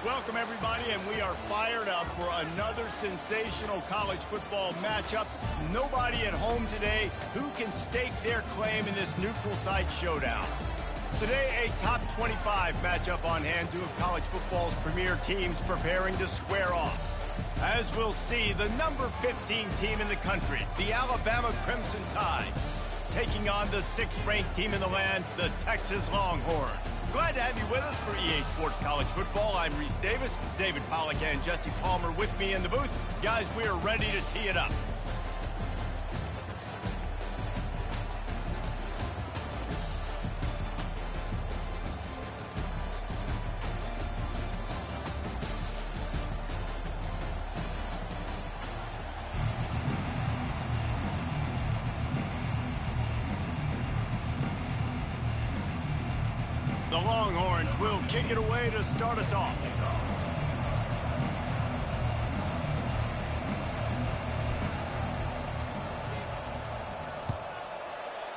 Welcome, everybody, and we are fired up for another sensational college football matchup. Nobody at home today who can stake their claim in this neutral site showdown. Today, a top 25 matchup on hand, two of college football's premier teams preparing to square off. As we'll see, the number 15 team in the country, the Alabama Crimson Tide, taking on the 6th-ranked team in the land, the Texas Longhorns. Glad to have you with us for EA Sports College Football. I'm Reese Davis, David Pollack and Jesse Palmer with me in the booth. Guys, we are ready to tee it up. The Longhorns will kick it away to start us off.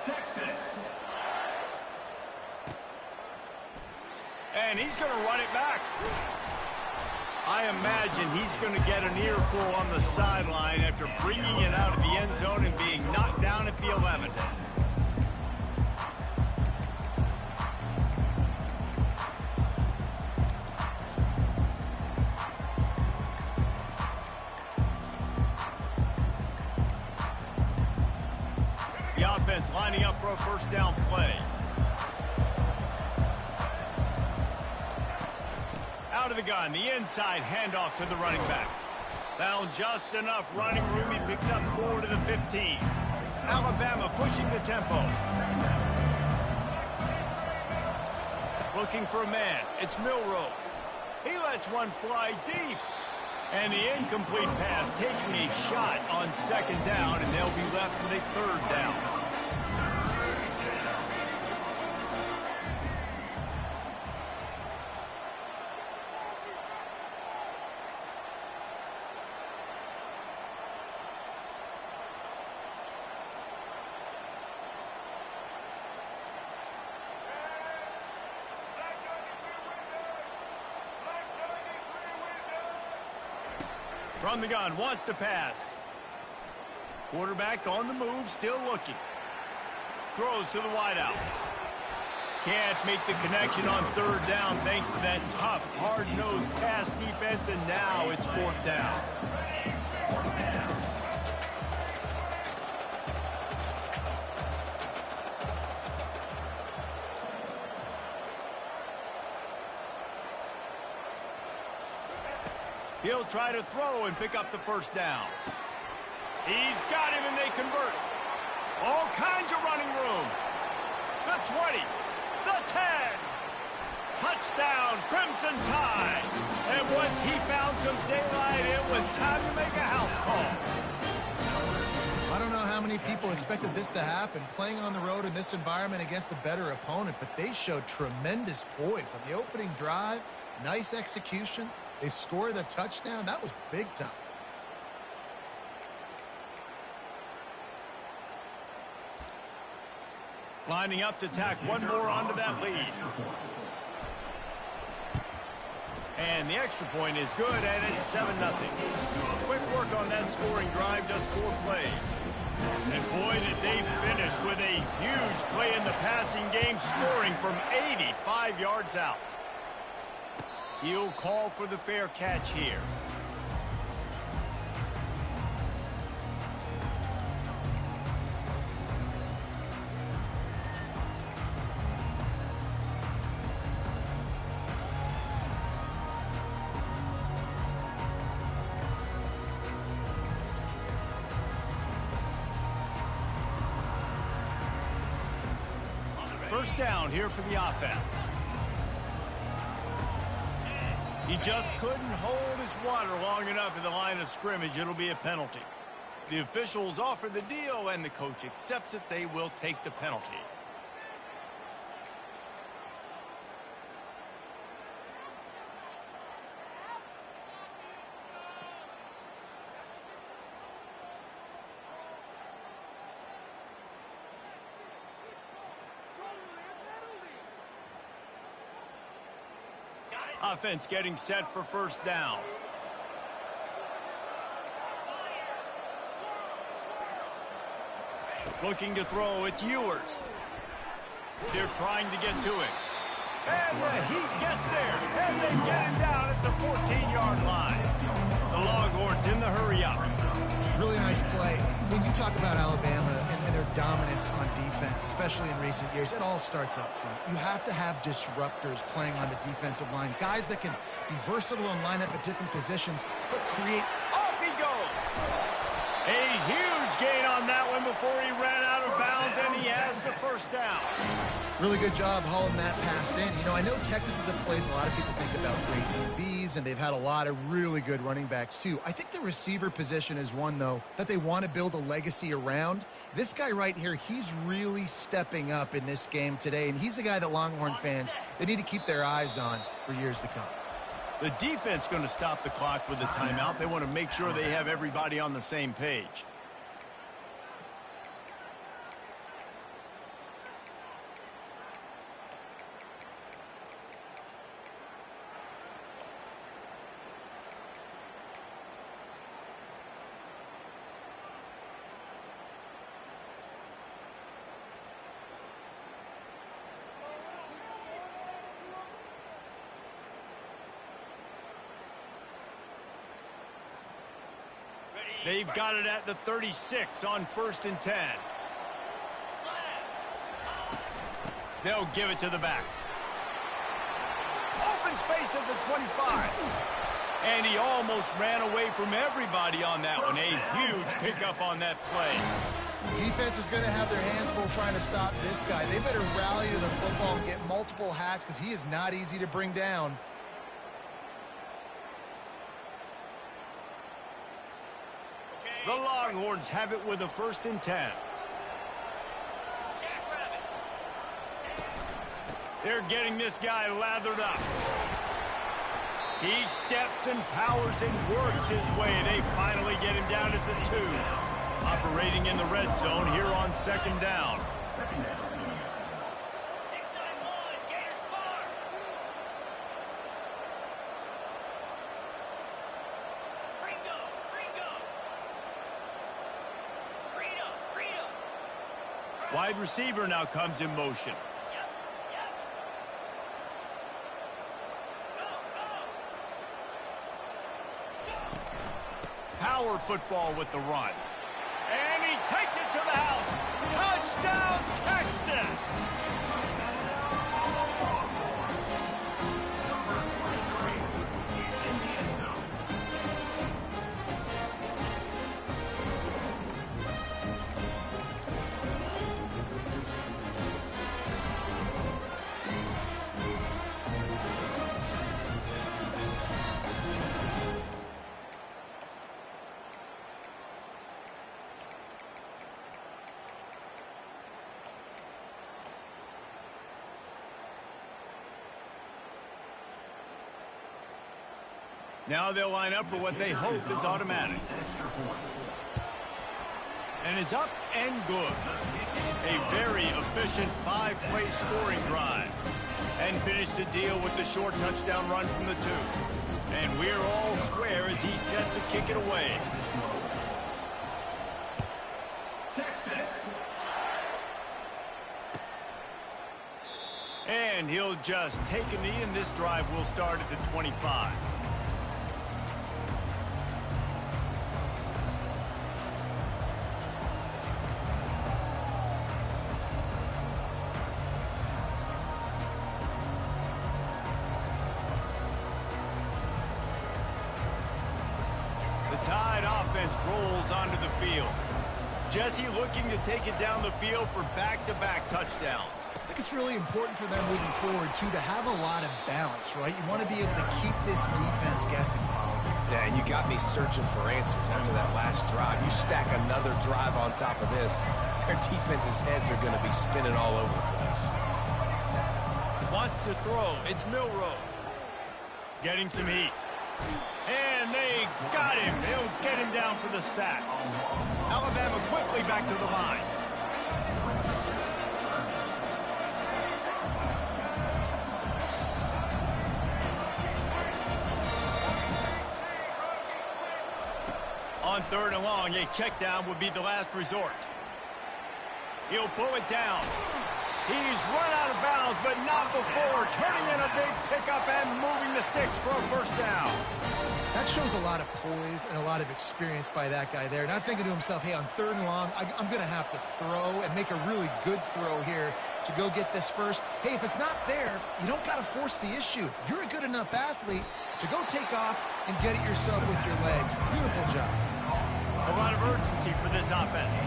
Texas. And he's going to run it back. I imagine he's going to get an earful on the sideline after bringing it out of the end zone and being knocked down at the 11. The offense lining up for a first down play. Out of the gun, the inside handoff to the running back. Found just enough running room. He picks up 4 to the 15. Alabama pushing the tempo. Looking for a man. It's Milroe. He lets one fly deep. And the incomplete pass taking a shot on second down, and they'll be left with a third down. From the gun, wants to pass. Quarterback on the move, still looking. Throws to the wideout. Can't make the connection on third down thanks to that tough, hard-nosed pass defense, and now it's fourth down. He'll try to throw and pick up the first down. He's got him, and they convert. All kinds of running room. The 20, the 10. Touchdown, Crimson Tide. And once he found some daylight, it was time to make a house call. I don't know how many people expected this to happen, playing on the road in this environment against a better opponent, but they showed tremendous poise on the opening drive. Nice execution. They scored a touchdown. That was big time. Lining up to tack one more onto that lead. And the extra point is good, and it's 7-0. Quick work on that scoring drive, just 4 plays. And boy, did they finish with a huge play in the passing game, scoring from 85 yards out. He'll call for the fair catch here. First down here for the offense. He just couldn't hold his water long enough in the line of scrimmage. It'll be a penalty. The officials offer the deal, and the coach accepts it. They will take the penalty. Offense getting set for first down. Looking to throw, it's Ewers. They're trying to get to it. And the Heat gets there. And they get him down at the 14-yard line. The Longhorns in the hurry-up. Really nice play. When you talk about Alabama and their dominance on defense, especially in recent years, it all starts up front. You have to have disruptors playing on the defensive line, guys that can be versatile and line up at different positions, but create... Off he goes! A huge gain on that one before he ran out of bounds, and he has the first down. Really good job hauling that pass in. You know, I know Texas is a place a lot of people think about great DBs, and they've had a lot of really good running backs, too. I think the receiver position is one, though, that they want to build a legacy around. This guy right here, he's really stepping up in this game today, and he's a guy that Longhorn fans, they need to keep their eyes on for years to come. The defense going to stop the clock with a timeout. They want to make sure they have everybody on the same page. They've got it at the 36 on 1st and 10. They'll give it to the back. Open space at the 25. And he almost ran away from everybody on that one. A huge pickup on that play. Defense is going to have their hands full trying to stop this guy. They better rally to the football and get multiple hats because he is not easy to bring down. The Longhorns have it with a 1st and 10. They're getting this guy lathered up. He steps and powers and works his way. They finally get him down at the 2. Operating in the red zone here on 2nd down. Wide receiver now comes in motion. Power football with the run. And he takes it to the house. Touchdown, Texas! Now they'll line up for what they hope is automatic. And it's up and good. A very efficient 5-play scoring drive. And finished the deal with the short touchdown run from the 2. And we're all square as he's set to kick it away. And he'll just take a knee, and this drive will start at the 25. The Tide offense rolls onto the field. Jesse looking to take it down the field for back-to-back touchdowns. I think it's really important for them moving forward, too, to have a lot of balance, right? You want to be able to keep this defense guessing, Paul. Yeah, and you got me searching for answers after that last drive. You stack another drive on top of this, their defense's heads are going to be spinning all over the place. Wants to throw. It's Milroe. Getting some heat. And they got him. They'll get him down for the sack. Alabama quickly back to the line. On 3rd and long, a check down would be the last resort. He'll pull it down. He's run out of bounds, but not before turning in a big pickup and moving the sticks for a first down. That shows a lot of poise and a lot of experience by that guy there. Not thinking to himself, hey, on 3rd and long, I'm going to have to throw and make a really good throw here to go get this first. Hey, if it's not there, you don't got to force the issue. You're a good enough athlete to go take off and get it yourself with your legs. Beautiful job. A lot of urgency for this offense.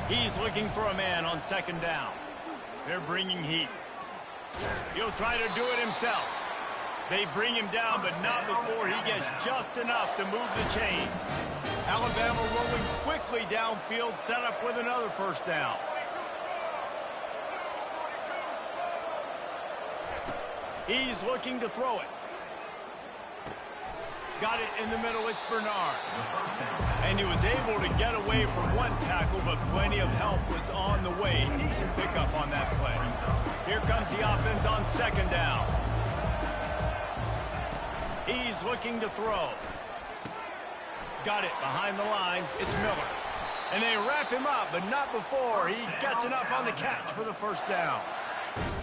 He's looking for a man on 2nd down. They're bringing heat. He'll try to do it himself. They bring him down, but not before he gets just enough to move the chains. Alabama rolling quickly downfield, set up with another first down. He's looking to throw it. Got it in the middle, it's Bernard. And he was able to get away from one tackle, but plenty of help was on the way. Decent pickup on that play. Here comes the offense on 2nd down. He's looking to throw. Got it behind the line. It's Miller. And they wrap him up, but not before he gets enough on the catch for the first down.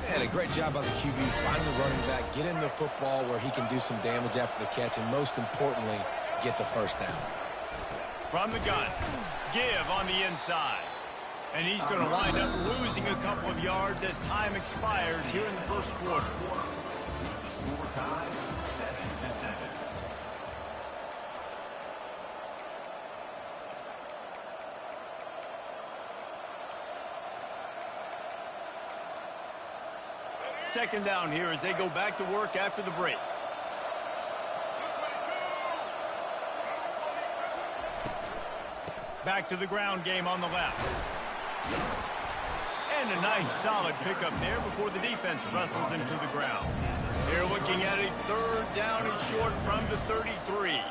And a great job by the QB, finding the running back, get him the football where he can do some damage after the catch, and most importantly, get the first down. From the gun, give on the inside. And he's going to wind up losing a couple of yards as time expires here in the first quarter. Second down here as they go back to work after the break. Back to the ground game on the left. And a nice solid pickup there before the defense wrestles him to the ground. They're looking at a 3rd down and short from the 33.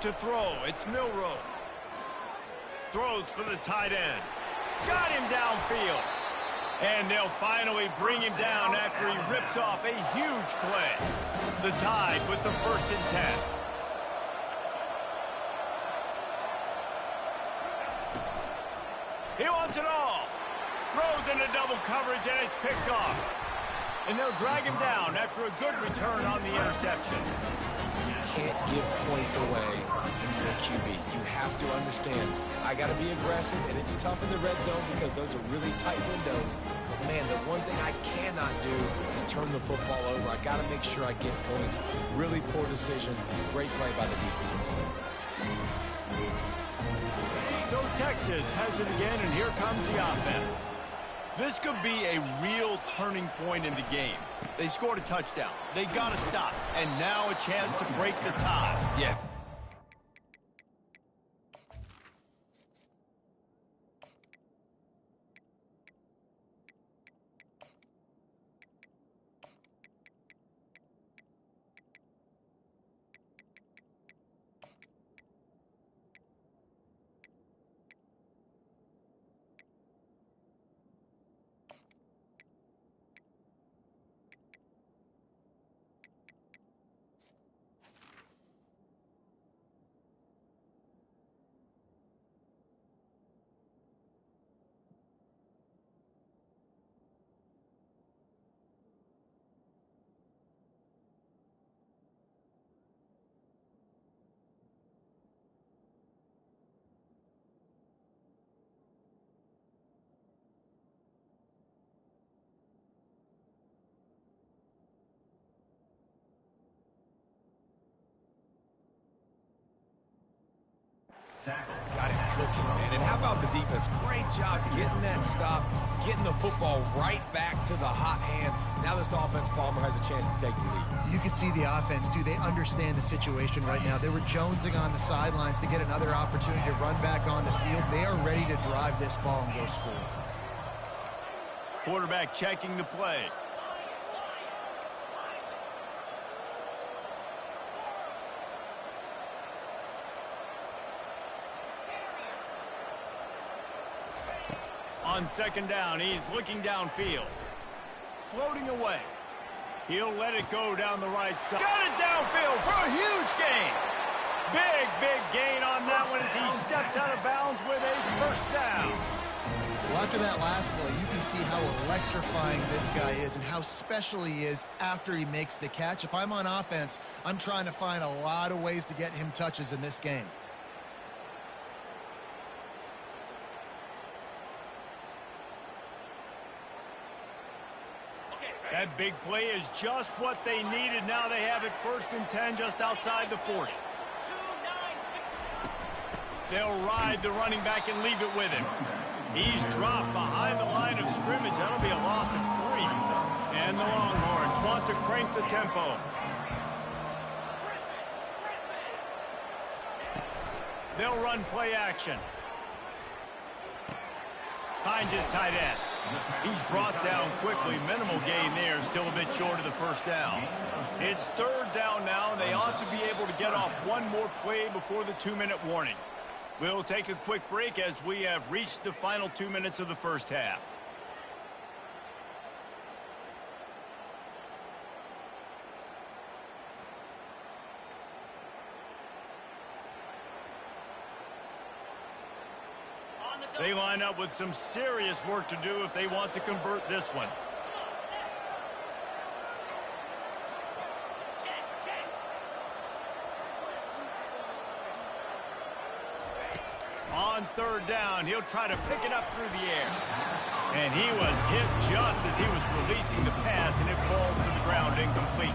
To throw, it's Milroe. Throws for the tight end. Got him downfield. And they'll finally bring him down after he rips off a huge play. The Tide with the 1st and 10. He wants it all. Throws into double coverage and it's picked off. And they'll drag him down after a good return on the interception. Can't give points away in your QB. You have to understand, I got to be aggressive, and it's tough in the red zone because those are really tight windows. But, man, the one thing I cannot do is turn the football over. I got to make sure I get points. Really poor decision. Great play by the defense. So Texas has it again, and here comes the offense. This could be a real turning point in the game. They scored a touchdown. They got to stop. And now a chance to break the tie. Yeah. He's got it cooking, man. And how about the defense? Great job getting that stop, getting the football right back to the hot hand. Now this offense, Palmer, has a chance to take the lead. You can see the offense, too. They understand the situation right now. They were jonesing on the sidelines to get another opportunity to run back on the field. They are ready to drive this ball and go score. Quarterback checking the play. On second down, he's looking downfield. Floating away. He'll let it go down the right side. Got it downfield for a huge gain. Big gain on that one as he steps out of bounds with a first down. Well, after that last play, you can see how electrifying this guy is and how special he is after he makes the catch. If I'm on offense, I'm trying to find a lot of ways to get him touches in this game. That big play is just what they needed. Now they have it 1st and 10 just outside the 40. They'll ride the running back and leave it with him. He's dropped behind the line of scrimmage. That'll be a loss of 3. And the Longhorns want to crank the tempo. They'll run play action. Finds his tight end. He's brought down quickly. Minimal gain there. Still a bit short of the first down. It's 3rd down now, and they ought to be able to get off one more play before the 2-minute warning. We'll take a quick break as we have reached the final 2 minutes of the first half. They line up with some serious work to do if they want to convert this one. On 3rd down, he'll try to pick it up through the air. And he was hit just as he was releasing the pass, and it falls to the ground incomplete.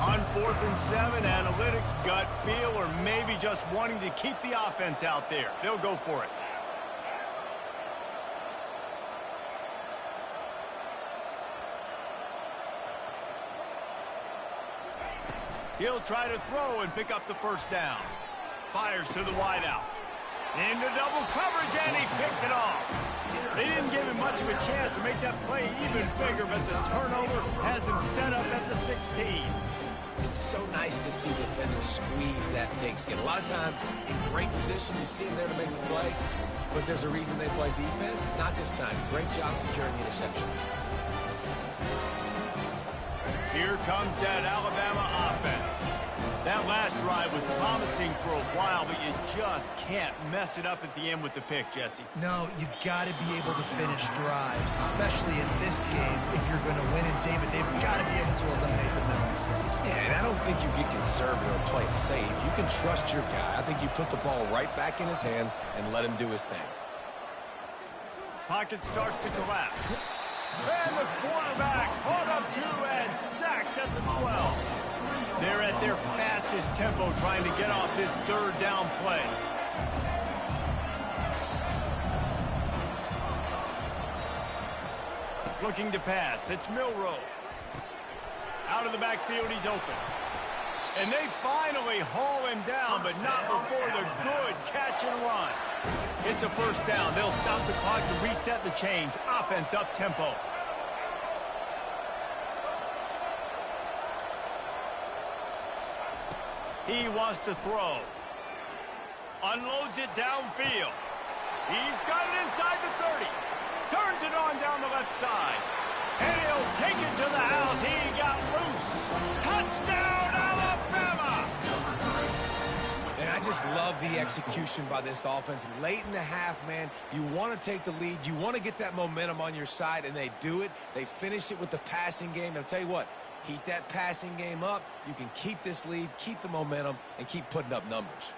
On 4th and 7, analytics, gut feel, or maybe just wanting to keep the offense out there. They'll go for it. He'll try to throw and pick up the first down. Fires to the wideout. Into double coverage, and he picked it off. They didn't give him much of a chance to make that play even bigger, but the turnover has him set up at the 16. It's so nice to see defenders squeeze that pigskin. A lot of times, in great position, you see them there to make the play, but there's a reason they play defense. Not this time. Great job securing the interception. Here comes that Alabama offense. That last drive was promising for a while, but you just can't mess it up at the end with the pick, Jesse. No, you got to be able to finish drives, especially in this game if you're going to win. And, David, they've got to be able to eliminate the mental mistakes. Yeah, and I don't think you get conservative or play it safe. You can trust your guy. I think you put the ball right back in his hands and let him do his thing. Pocket starts to collapse. And the quarterback caught up to and sacked at the 12. They're at their fastest tempo trying to get off this 3rd down play. Looking to pass. It's Milroe. Out of the backfield, he's open. And they finally haul him down, but not before the good catch and run. It's a first down. They'll stop the clock to reset the chains. Offense up tempo. He wants to throw. Unloads it downfield. He's got it inside the 30. Turns it on down the left side. And he'll take it to the house. He got loose. Touchdown, Alabama! And I just love the execution by this offense. Late in the half, man, you want to take the lead. You want to get that momentum on your side, and they do it. They finish it with the passing game. And I'll tell you what, heat that passing game up. You can keep this lead, keep the momentum, and keep putting up numbers.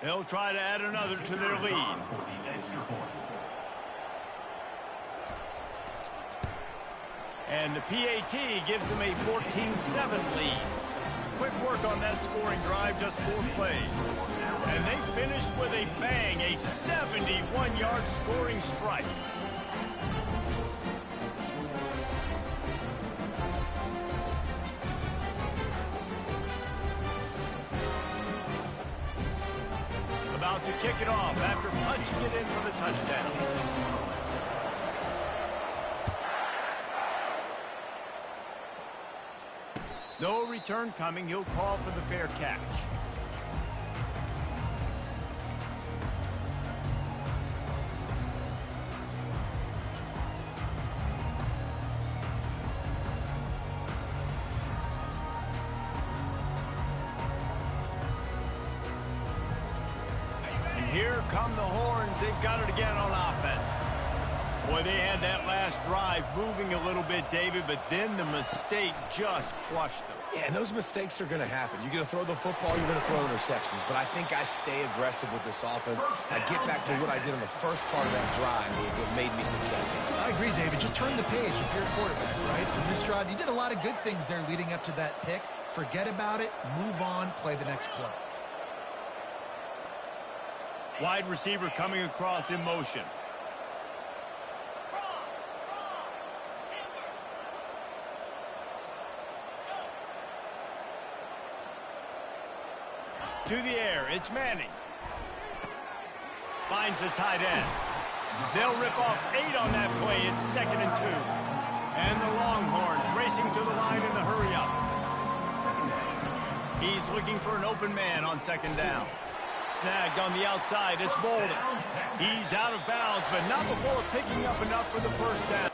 They'll try to add another to their lead. And the PAT gives them a 14-7 lead. quick work on that scoring drive, just 4 plays. And they finished with a bang, a 71-yard scoring strike. About to kick it off after punching it in for the touchdown. No return coming. He'll call for the fair catch. And here come the horns. They've got it again on offense. Boy, they had that last drive moving a little bit, David, but then the mistake just crushed them. Yeah, and those mistakes are going to happen. You're going to throw the football, you're going to throw interceptions. But I think I stay aggressive with this offense. I get back to what I did in the first part of that drive, what made me successful. I agree, David. Just turn the page if you're a quarterback, right? In this drive, you did a lot of good things there leading up to that pick. Forget about it, move on, play the next play. Wide receiver coming across in motion. To the air, it's Manning. Finds the tight end. They'll rip off 8 on that play. It's 2nd and 2. And the Longhorns racing to the line in the hurry up. He's looking for an open man on 2nd down. Snagged on the outside, it's Bolden. He's out of bounds, but not before picking up enough for the first down.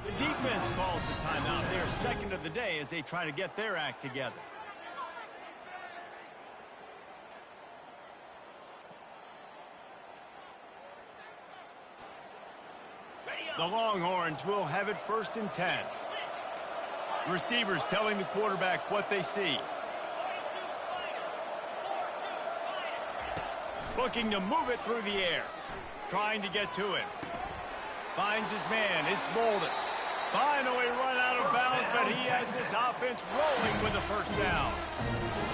The defense calls the timeout. They're 2nd of the day as they try to get their act together. The Longhorns will have it 1st and 10. Receivers telling the quarterback what they see. Looking to move it through the air. Trying to get to it. Finds his man. It's Bolden. Finally run out of bounds, but he has this offense rolling with the first down.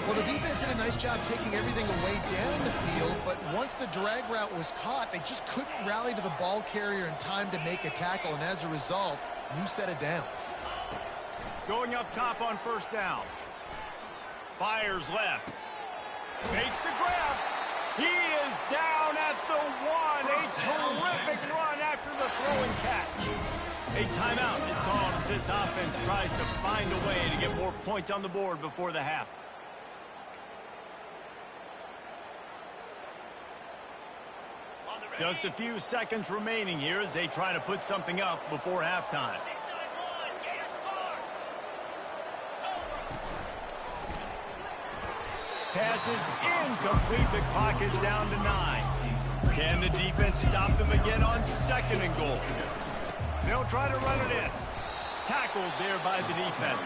Well, the defense did a nice job taking everything away down the field, but once the drag route was caught, they just couldn't rally to the ball carrier in time to make a tackle, and as a result, new set of downs. Going up top on 1st down. Fires left. Makes the grab. He is down at the 1. A terrific run after the throwing catch. A timeout is called as this offense tries to find a way to get more points on the board before the half. Just a few seconds remaining here as they try to put something up before halftime. Pass is incomplete. The clock is down to 9. Can the defense stop them again on 2nd and goal? They'll try to run it in. Tackled there by the defense.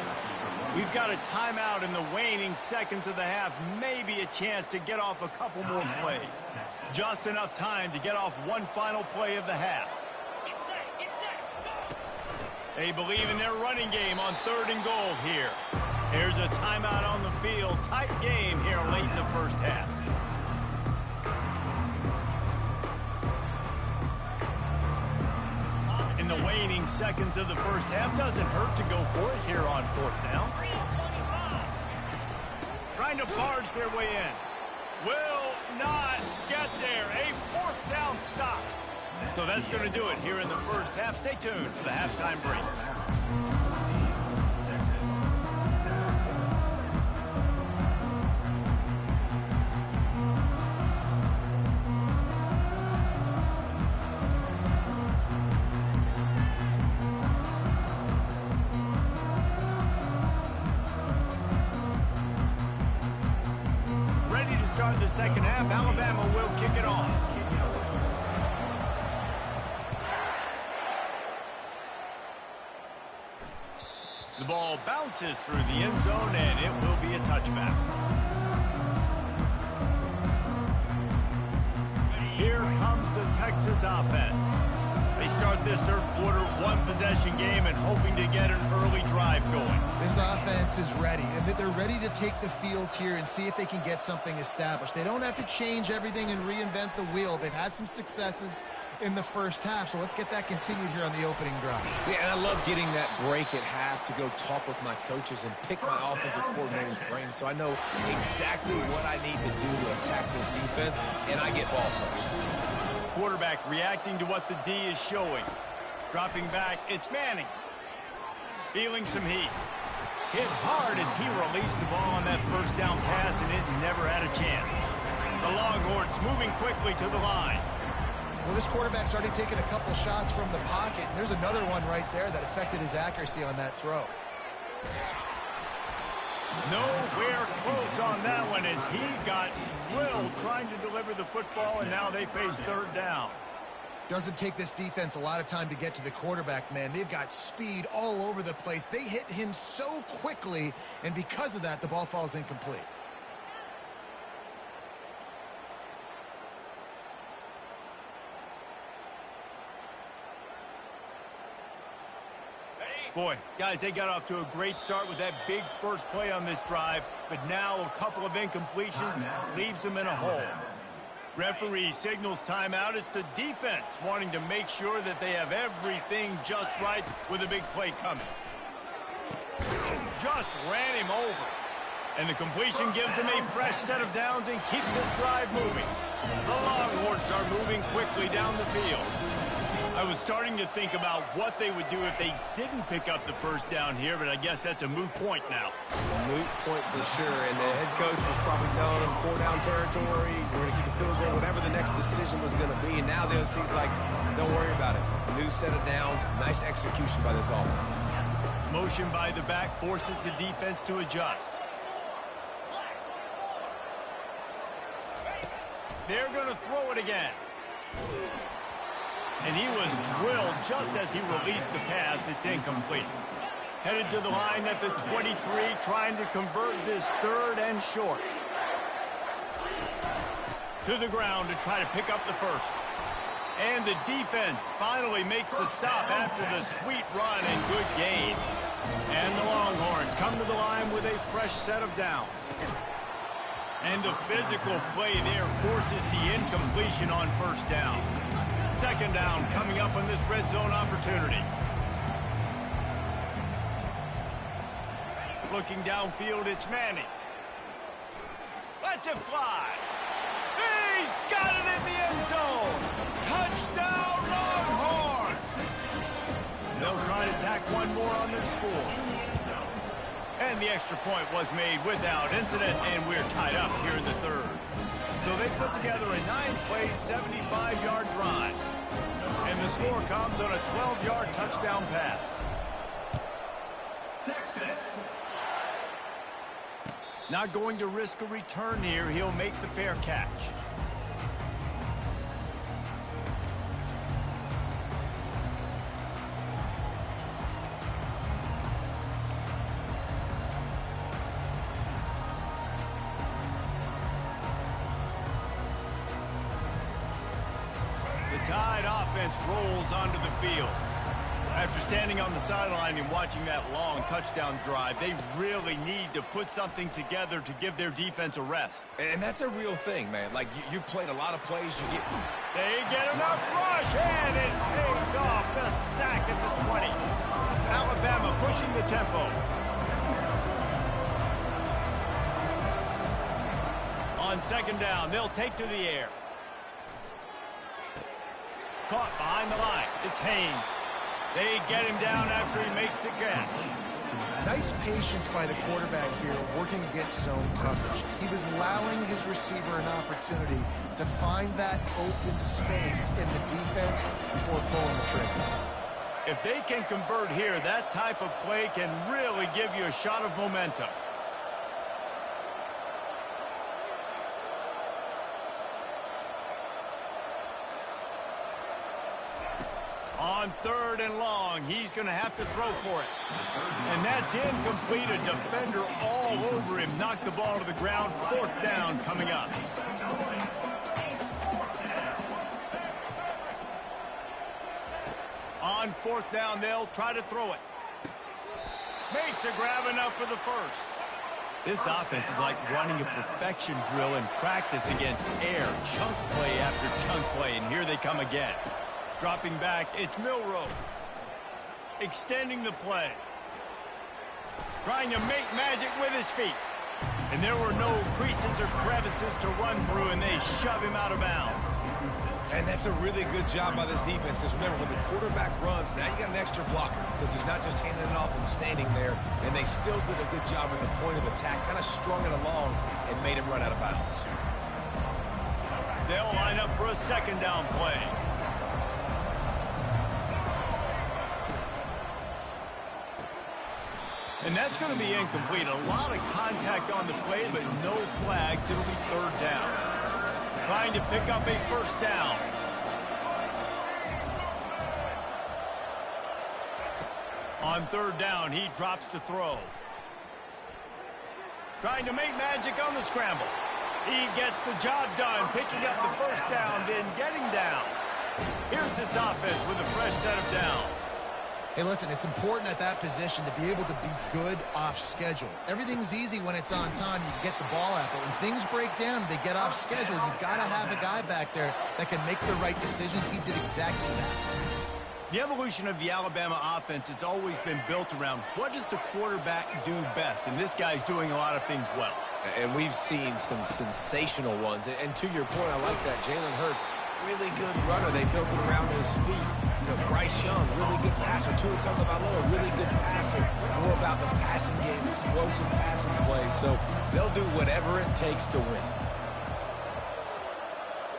We've got a timeout in the waning seconds of the half. Maybe a chance to get off a couple more plays. Just enough time to get off one final play of the half. They believe in their running game on 3rd and goal here. Here's a timeout on the field. Tight game here late in the first half. In the waning seconds of the first half, doesn't hurt to go for it here on 4th down. trying to barge their way in. Will not get there. A fourth down stop. So that's going to do it here in the first half. Stay tuned for the halftime break. Ready to start the second half. Alabama will kick it off. The ball bounces through the end zone, and it will be a touchback. Here comes the Texas offense. They start this third quarter one-possession game and hoping to get an early drive going. This offense is ready, and they're ready to take the field here and see if they can get something established. They don't have to change everything and reinvent the wheel. They've had some successes in the first half, so let's get that continued here on the opening drive. Yeah, and I love getting that break at half to go talk with my coaches and pick my offensive coordinator's brain so I know exactly what I need to do to attack this defense, and I get ball first. Quarterback reacting to what the D is showing. Dropping back, it's Manning. Feeling some heat. Hit hard as he released the ball on that first down pass, and it never had a chance. The Longhorns moving quickly to the line. Well, this quarterback's already taken a couple shots from the pocket, and there's another one right there that affected his accuracy on that throw. Nowhere close on that one as he got drilled trying to deliver the football, and now they face third down. Doesn't take this defense a lot of time to get to the quarterback, man. They've got speed all over the place. They hit him so quickly, and because of that, the ball falls incomplete. Boy, guys, they got off to a great start with that big first play on this drive, but now a couple of incompletions leaves them in a hole. Referee signals timeout. It's the defense wanting to make sure that they have everything just right with a big play coming. Just ran him over. And the completion gives them a fresh set of downs and keeps this drive moving. The Longhorns are moving quickly down the field. I was starting to think about what they would do if they didn't pick up the first down here, but I guess that's a moot point now. A moot point for sure, and the head coach was probably telling them 4-down territory, we're going to keep a field goal, whatever the next decision was going to be, and now the OC's like, don't worry about it. New set of downs, nice execution by this offense. Motion by the back forces the defense to adjust. They're going to throw it again. And he was drilled just as he released the pass. It's incomplete. Headed to the line at the 23, trying to convert this third and short. To the ground to try to pick up the first. And the defense finally makes the stop after the sweet run and good gain. And the Longhorns come to the line with a fresh set of downs. And the physical play there forces the incompletion on first down. Second down coming up on this red zone opportunity. Looking downfield, it's Manning. Lets it fly. He's got it in the end zone. Touchdown, Longhorn. They'll try to tack one more on their score. And the extra point was made without incident, and we're tied up here in the third. So they put together a 9-play, 75-yard drive. And the score comes on a 12-yard touchdown pass. Texas. Not going to risk a return here. He'll make the fair catch. Tide offense rolls onto the field. After standing on the sideline and watching that long touchdown drive, they really need to put something together to give their defense a rest. And that's a real thing, man. Like, you played a lot of plays. They get enough rush, and it pays off. The sack at the 20. Alabama pushing the tempo. On second down, they'll take to the air. Caught behind the line. It's Haynes. They get him down after he makes the catch. Nice patience by the quarterback here, working against zone coverage. He was allowing his receiver an opportunity to find that open space in the defense before pulling the trigger. If they can convert here, that type of play can really give you a shot of momentum. On third and long, he's going to have to throw for it. And that's incomplete. A defender all over him. Knocked the ball to the ground. Fourth down coming up. On fourth down, they'll try to throw it. Makes a grab enough for the first. This offense is like running a perfection drill in practice against air. Chunk play after chunk play, and here they come again. Dropping back, it's Milroe. Extending the play. Trying to make magic with his feet. And there were no creases or crevices to run through, and they shove him out of bounds. And that's a really good job by this defense, because remember, when the quarterback runs, now you got an extra blocker, because he's not just handing it off and standing there, and they still did a good job at the point of attack, kind of strung it along and made him run out of bounds. They'll line up for a second down play. And that's going to be incomplete. A lot of contact on the play, but no flags. It'll be third down. Trying to pick up a first down. On third down, he drops to throw. Trying to make magic on the scramble. He gets the job done, picking up the first down, then getting down. Here's this offense with a fresh set of downs. Hey, listen, it's important at that position to be able to be good off schedule. Everything's easy when it's on time. You can get the ball out. But when things break down, they get off schedule. You've got to have a guy back there that can make the right decisions. He did exactly that. The evolution of the Alabama offense has always been built around what does the quarterback do best, and this guy's doing a lot of things well. And we've seen some sensational ones. And to your point, I like that. Jalen Hurts, really good runner. They built it around his feet. You know, Bryce Young, really good passer. Tua Tagovailoa, really good passer. More about the passing game, explosive passing plays. So they'll do whatever it takes to win.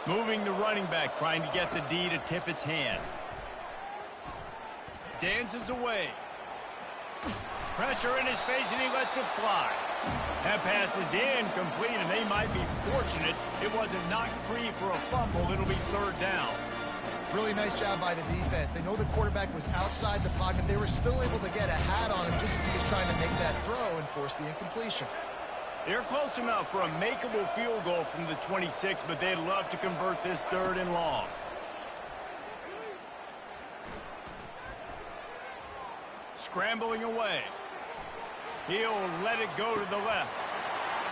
Moving the running back, trying to get the D to tip its hand. Dances away. Pressure in his face, and he lets it fly. That pass is incomplete, and they might be fortunate it wasn't knocked free for a fumble. It'll be third down. Really nice job by the defense. They know the quarterback was outside the pocket. They were still able to get a hat on him just as he was trying to make that throw and force the incompletion. They're close enough for a makeable field goal from the 26, but they'd love to convert this third and long. Scrambling away. He'll let it go to the left.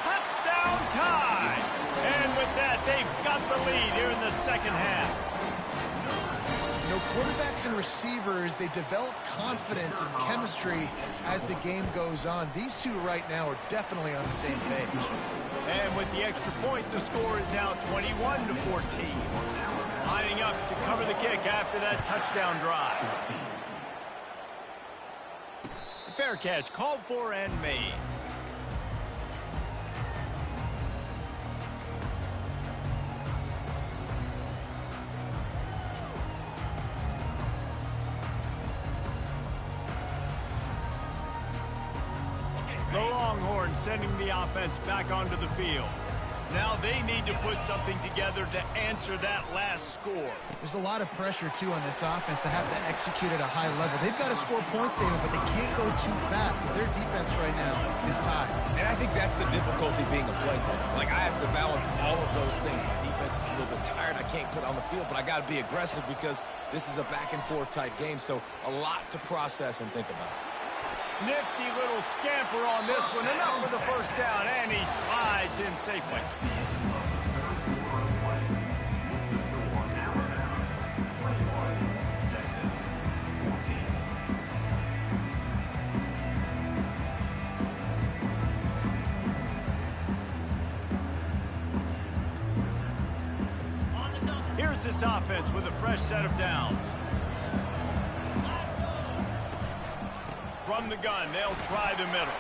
Touchdown tie! And with that, they've got the lead here in the second half. You know, quarterbacks and receivers, they develop confidence and chemistry as the game goes on. These two right now are definitely on the same page. And with the extra point, the score is now 21-14. Lining up to cover the kick after that touchdown drive. Fair catch, called for and made. The Longhorns sending the offense back onto the field. Now they need to put something together to answer that last score. There's a lot of pressure, too, on this offense to have to execute at a high level. They've got to score points, David, but they can't go too fast because their defense right now is tied. And I think that's the difficulty being a play caller. Like, I have to balance all of those things. My defense is a little bit tired. I can't put on the field, but I got to be aggressive because this is a back-and-forth type game, so a lot to process and think about. Nifty little scamper on this one. Enough for the first down, and he slides in safely. this offense with a fresh set of downs. From the gun, they'll try the middle.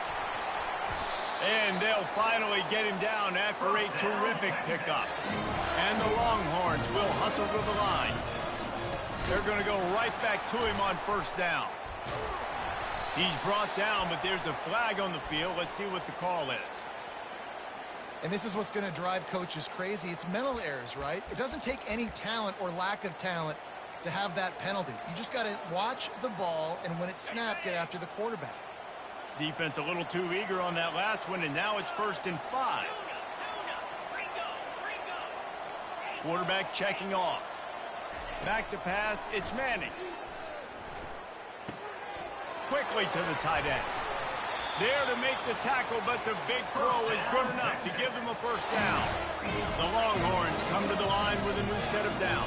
And they'll finally get him down after a terrific pickup. And the Longhorns will hustle to the line. They're going to go right back to him on first down. He's brought down, but there's a flag on the field. Let's see what the call is. And this is what's going to drive coaches crazy. It's mental errors, right? It doesn't take any talent or lack of talent to have that penalty. You just got to watch the ball, and when it's snapped, get after the quarterback. Defense a little too eager on that last one, and now it's 1st and 5. Quarterback checking off. Back to pass, it's Manning. Quickly to the tight end. There to make the tackle, but the big throw is good enough to give them a first down. The Longhorns come to the line with a new set of downs.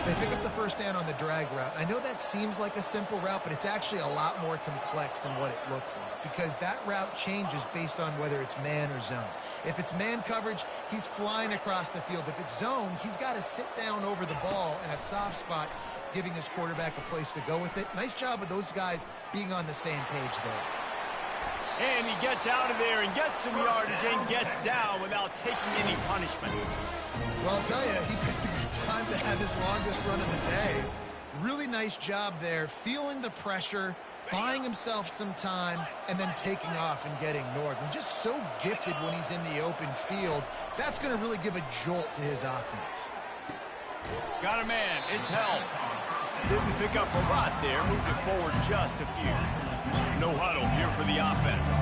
They pick up the first down on the drag route. I know that seems like a simple route, but it's actually a lot more complex than what it looks like because that route changes based on whether it's man or zone. If it's man coverage, he's flying across the field. If it's zone, he's got to sit down over the ball in a soft spot, giving his quarterback a place to go with it. Nice job of those guys being on the same page there. And he gets out of there and gets some yardage and gets down without taking any punishment. Well, I'll tell you, he picked a good time to have his longest run of the day. Really nice job there, feeling the pressure, buying himself some time, and then taking off and getting north. And just so gifted when he's in the open field. That's going to really give a jolt to his offense. Got a man. It's held. Didn't pick up a lot there. Moved it forward just a few. No huddle here for the offense.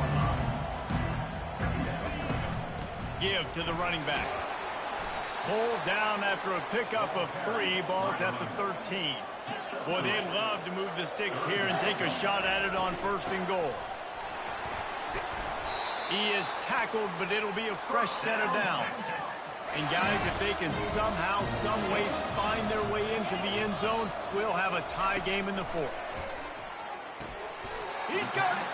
Give to the running back. Pulled down after a pickup of 3. Ball's at the 13. Boy, they'd love to move the sticks here and take a shot at it on 1st and goal. He is tackled, but it'll be a fresh set of downs. And guys, if they can somehow, some way find their way into the end zone, we'll have a tie game in the 4th. He's got it.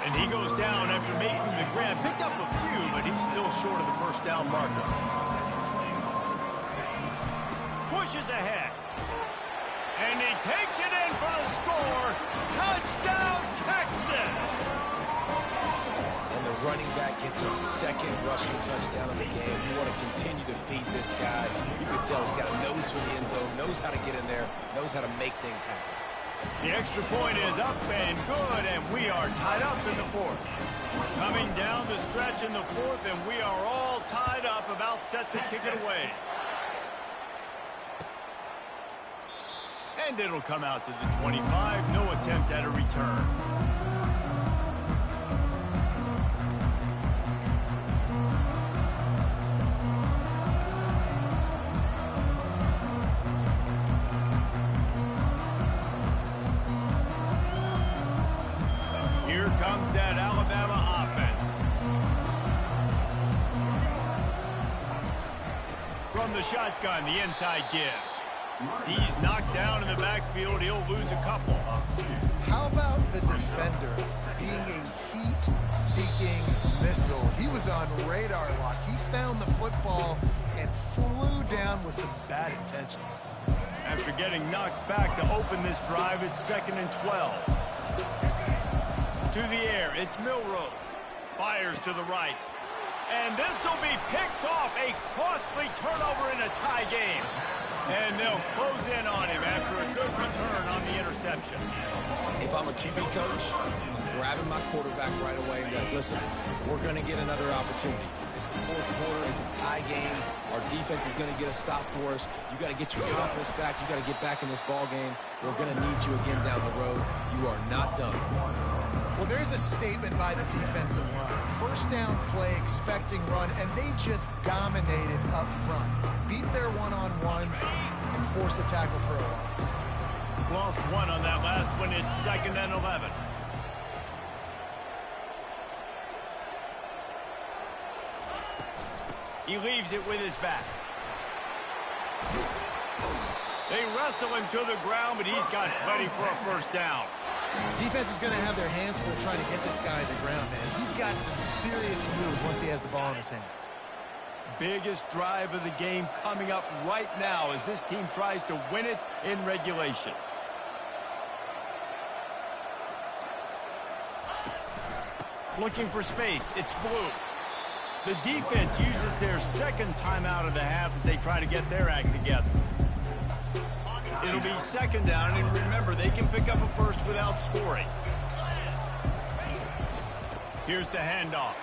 And he goes down after making the grab. Picked up a few, but he's still short of the first down marker. Pushes ahead. And he takes it in for the score. Touchdown, Texas! And the running back gets a second rushing touchdown in the game. You want to continue to feed this guy. You can tell he's got a nose for the end zone, knows how to get in there, knows how to make things happen. The extra point is up and good, and we are tied up in the 4th. Coming down the stretch in the 4th, and we are all tied up, about set to kick it away. And it'll come out to the 25. No attempt at a return. Here comes that Alabama offense. From the shotgun, the inside give. He's knocked down in the backfield. He'll lose a couple. How about the defender being a heat-seeking missile? He was on radar lock. He found the football and flew down with some bad intentions. After getting knocked back to open this drive, it's 2nd and 12. To the air, it's Milroe. Fires to the right. And this will be picked off. A costly turnover in a tie game. And they'll close in on him after a good return on the interception. If I'm a QB coach, I'm grabbing my quarterback right away and going, listen, we're going to get another opportunity. It's the 4th quarter. It's a tie game. Our defense is going to get a stop for us. You got to get your confidence back. You got to get back in this ball game. We're going to need you again down the road. You are not done. Well, there's a statement by the defensive line. First down play, expecting run, and they just dominated up front. Beat their one-on-ones and forced a tackle for a loss. Lost 1 on that last one. It's 2nd and 11. He leaves it with his back. They wrestle him to the ground, but he's got plenty for a first down. Defense is going to have their hands full trying to get this guy to the ground, man. He's got some serious moves once he has the ball in his hands. biggest drive of the game coming up right now as this team tries to win it in regulation. Looking for space. It's blue. The defense uses their second timeout of the half as they try to get their act together. It'll be second down, and remember, they can pick up a first without scoring. Here's the handoff.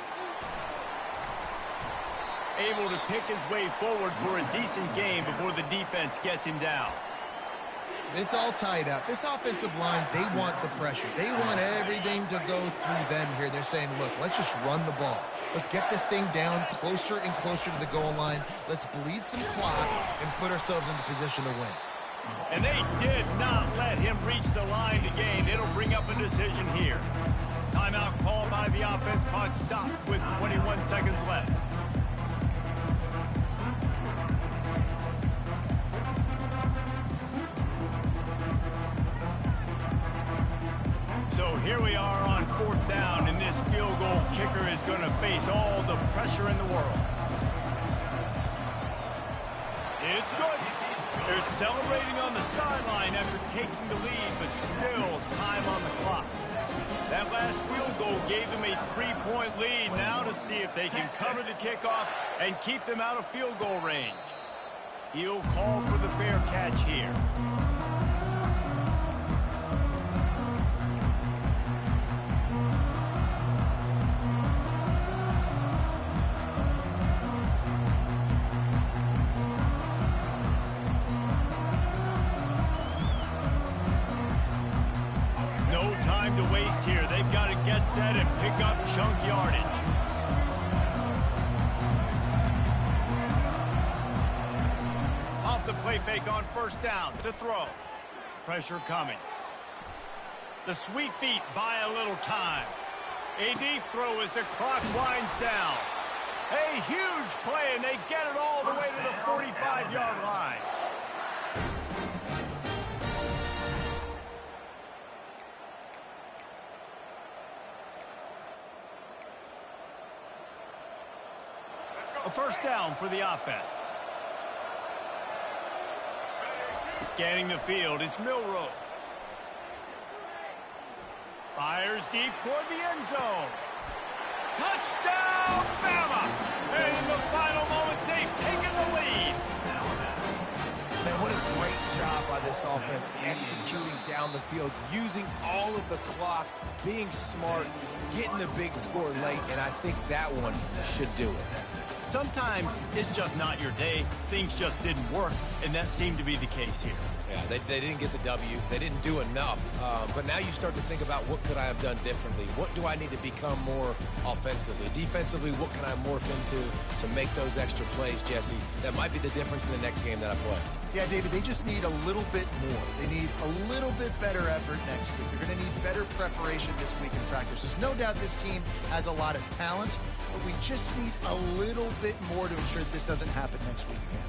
Able to pick his way forward for a decent game before the defense gets him down. It's all tied up. This offensive line, they want the pressure. They want everything to go through them here. They're saying, look, let's just run the ball. Let's get this thing down closer and closer to the goal line. Let's bleed some clock and put ourselves into position to win. And they did not let him reach the line to gain. It'll bring up a decision here. Timeout called by the offense. Clock stopped with 21 seconds left. So here we are on fourth down, and this field goal kicker is going to face all the pressure in the world. It's good. They're celebrating on the sideline after taking the lead, but still time on the clock. That last field goal gave them a 3-point lead. Now to see if they can cover the kickoff and keep them out of field goal range. He'll call for the fair catch here. Get set and pick up chunk yardage. Off the play fake on first down to throw. Pressure coming. The sweet feet buy a little time. A deep throw as the clock winds down. A huge play, and they get it all the way to the 45-yard line. A first down for the offense. Scanning the field, it's Milroe. Fires deep toward the end zone. Touchdown, Bama! And in the final moments, they've taken the lead. Man, what a great job by this offense executing down the field, using all of the clock, being smart, getting the big score late, and I think that one should do it. Sometimes it's just not your day. Things just didn't work, and that seemed to be the case here. Yeah, they didn't get the W. They didn't do enough. But now you start to think about what could I have done differently? What do I need to become more offensively? Defensively, what can I morph into to make those extra plays, Jesse? That might be the difference in the next game that I play. Yeah, David, they just need a little bit more. They need a little bit better effort next week. They're going to need better preparation this week in practice. There's no doubt this team has a lot of talent, but we just need a little bit more to ensure that this doesn't happen next week again.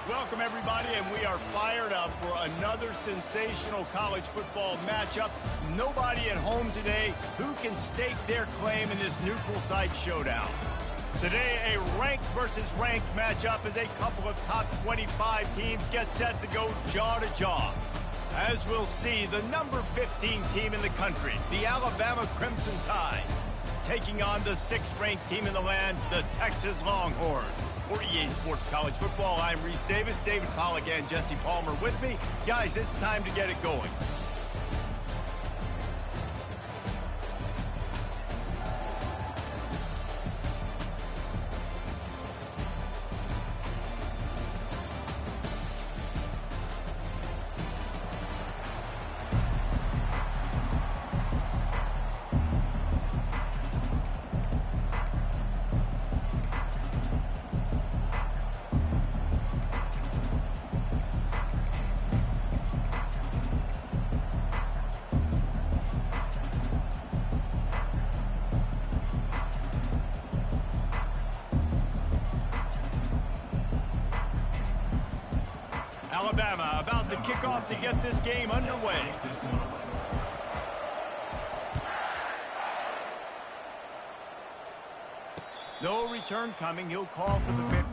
Welcome, everybody, and we are fired up for another sensational college football matchup. Nobody at home today who can stake their claim in this neutral site showdown. Today, a ranked versus ranked matchup as a couple of top 25 teams get set to go jaw to jaw. As we'll see, the number 15 team in the country, the Alabama Crimson Tide, taking on the 6th-ranked team in the land, the Texas Longhorns. For EA Sports College Football, I'm Reese Davis, David Pollack, and Jesse Palmer with me. Guys, it's time to get it going. Alabama about to kick off to get this game underway. No return coming. He'll call for the fifth.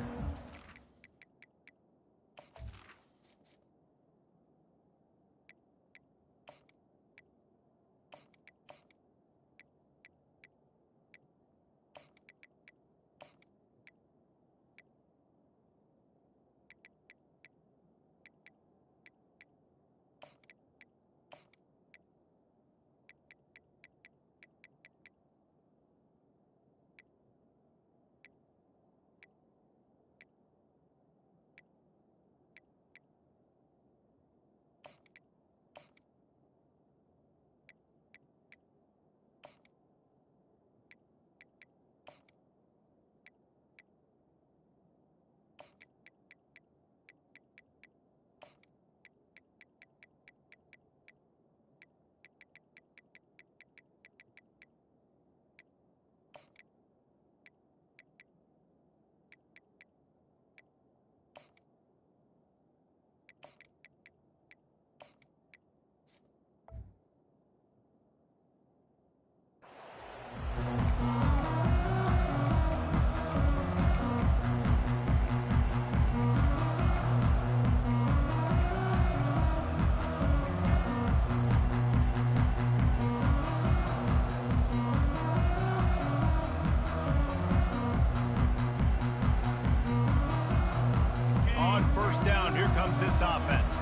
This offense.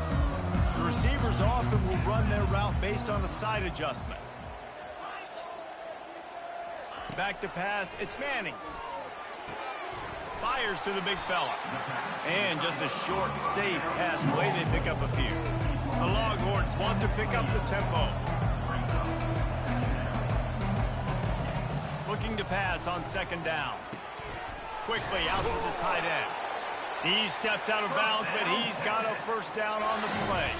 The receivers often will run their route based on a side adjustment. Back to pass, it's Manning. Fires to the big fella. And just a short, safe pass play, they pick up a few. The Longhorns want to pick up the tempo. Looking to pass on 2nd down. Quickly out to the tight end. He steps out of bounds, but he's got a 1st down on the play.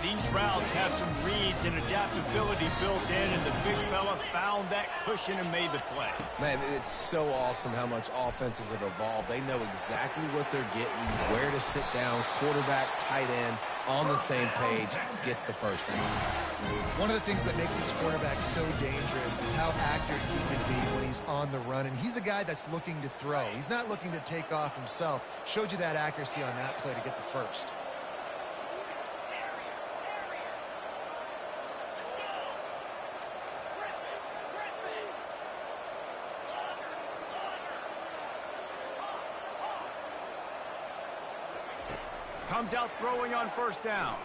These routes have some reads and adaptability built in, and the big fella found that cushion and made the play. Man, it's so awesome how much offenses have evolved. They know exactly what they're getting, where to sit down, quarterback, tight end, on the same page, gets the 1st down. One of the things that makes this quarterback so dangerous is how accurate he can be when he's on the run, and he's a guy that's looking to throw. He's not looking to take off himself. Showed you that accuracy on that play to get the 1st. Comes out throwing on 1st down.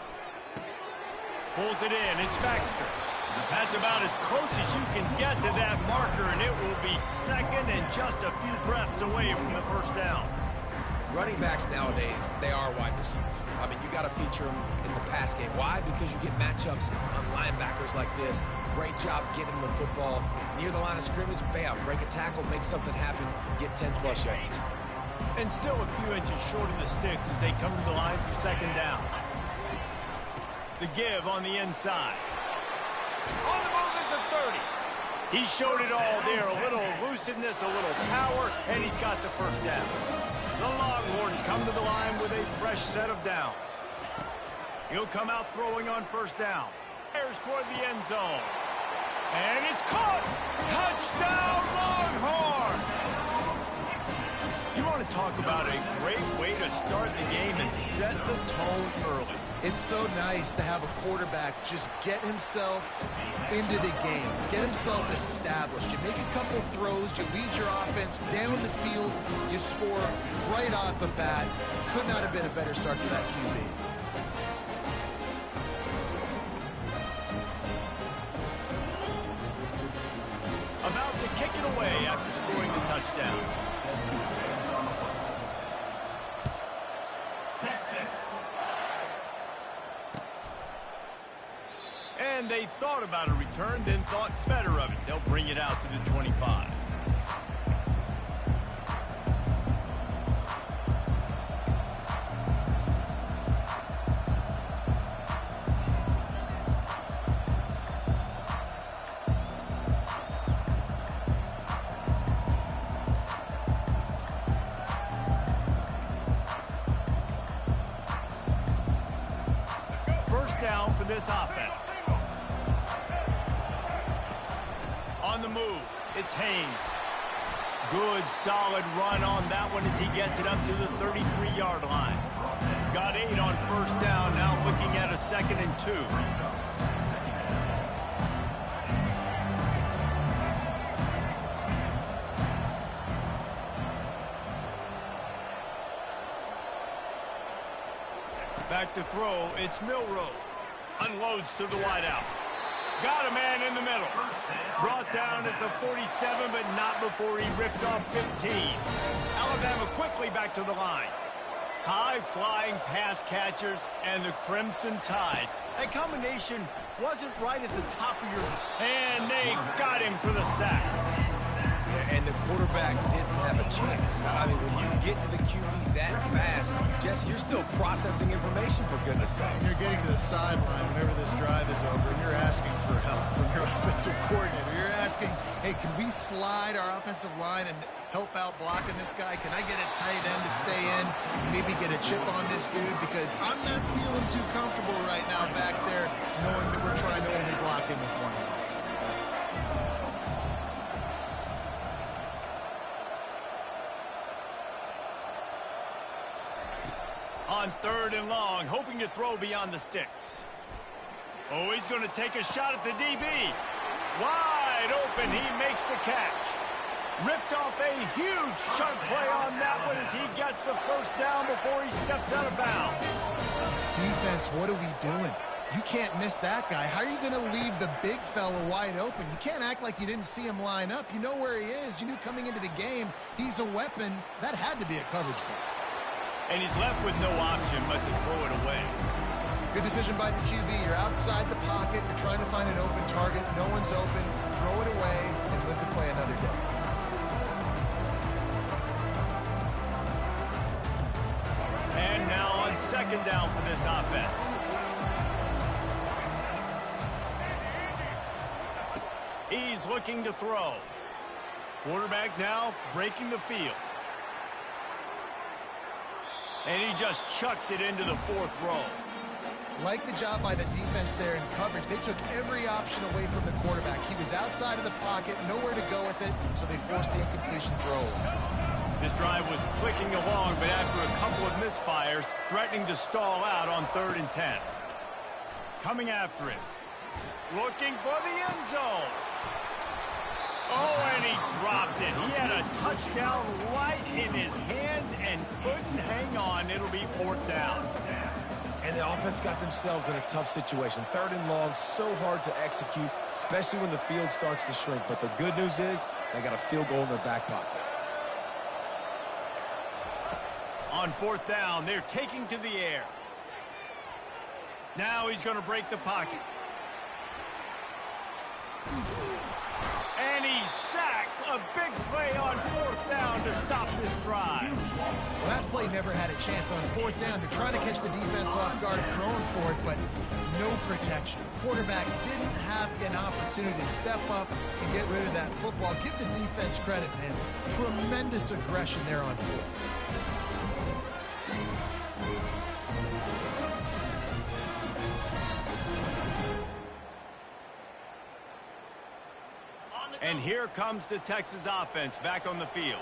Pulls it in. It's Baxter. That's about as close as you can get to that marker, and it will be 2nd and just a few breaths away from the 1st down. Running backs nowadays, they are wide receivers. I mean, you got to feature them in the pass game. Why? Because you get matchups on linebackers like this. Great job getting the football near the line of scrimmage. Bam, break a tackle, make something happen, get 10-plus yards. And still a few inches short of the sticks as they come to the line for 2nd down. The give on the inside. On the move at the 30. He showed it all there. A little elusiveness, a little power, and he's got the 1st down. The Longhorns come to the line with a fresh set of downs. He'll come out throwing on first down. Fires toward the end zone. And it's caught! Touchdown, Longhorn! You want to talk about a great way to start the game and set the tone early. It's so nice to have a quarterback just get himself into the game, get himself established. You make a couple throws, you lead your offense down the field, you score right off the bat. Could not have been a better start for that QB. About to kick it away after scoring the touchdown. And they thought about a return, then thought better of it. They'll bring it out to the 25. First down for this offense. On the move, it's Haynes. Good, solid run on that one as he gets it up to the 33-yard line. Got 8 on first down, now looking at a 2nd and 2. Back to throw, it's Milrow. Unloads to the wideout. Got a man in the middle. Brought down at the 47, but not before he ripped off 15. Alabama quickly back to the line. High-flying pass catchers and the Crimson Tide. That combination wasn't right at the top of your... And they got him for the sack. Yeah, and the quarterback didn't have a chance. I mean, when you get to the QB that fast, Jesse, you're still processing information, for goodness sakes. You're getting to the sideline whenever this drive is over, and you're asking for help from your offensive coordinator. You're asking, hey, can we slide our offensive line and help out blocking this guy? Can I get a tight end to stay in? Maybe get a chip on this dude? Because I'm not feeling too comfortable right now back there knowing that we're trying to only block him with one hand. On 3rd and long, hoping to throw beyond the sticks. Oh, he's going to take a shot at the DB. Wide open, he makes the catch. Ripped off a huge chunk play on that one as he gets the first down before he steps out of bounds. Defense, what are we doing? You can't miss that guy. How are you going to leave the big fella wide open? You can't act like you didn't see him line up. You know where he is. You knew coming into the game he's a weapon. That had to be a coverage blitz. And he's left with no option but to throw it away. Good decision by the QB. You're outside the pocket. You're trying to find an open target. No one's open. Throw it away and live to play another day. And now on 2nd down for this offense. He's looking to throw. Quarterback now breaking the field. And he just chucks it into the 4th row. Like the job by the defense there in coverage. They took every option away from the quarterback. He was outside of the pocket, nowhere to go with it, so they forced the incompletion throw. This drive was clicking along, but after a couple of misfires, threatening to stall out on 3rd and 10. Coming after it. Looking for the end zone. Oh, and he dropped it. He had a touchdown right in his hands and couldn't hang on. It'll be 4th down. And the offense got themselves in a tough situation. 3rd and long, so hard to execute, especially when the field starts to shrink. But the good news is they got a field goal in their back pocket. On 4th down, they're taking to the air. Now he's going to break the pocket. And he's sacked. A big play on 4th down to stop this drive. Well, that play never had a chance on 4th down. They're trying to catch the defense off guard, throwing for it, but no protection. Quarterback didn't have an opportunity to step up and get rid of that football. Give the defense credit, man. Tremendous aggression there on 4th. And here comes the Texas offense back on the field.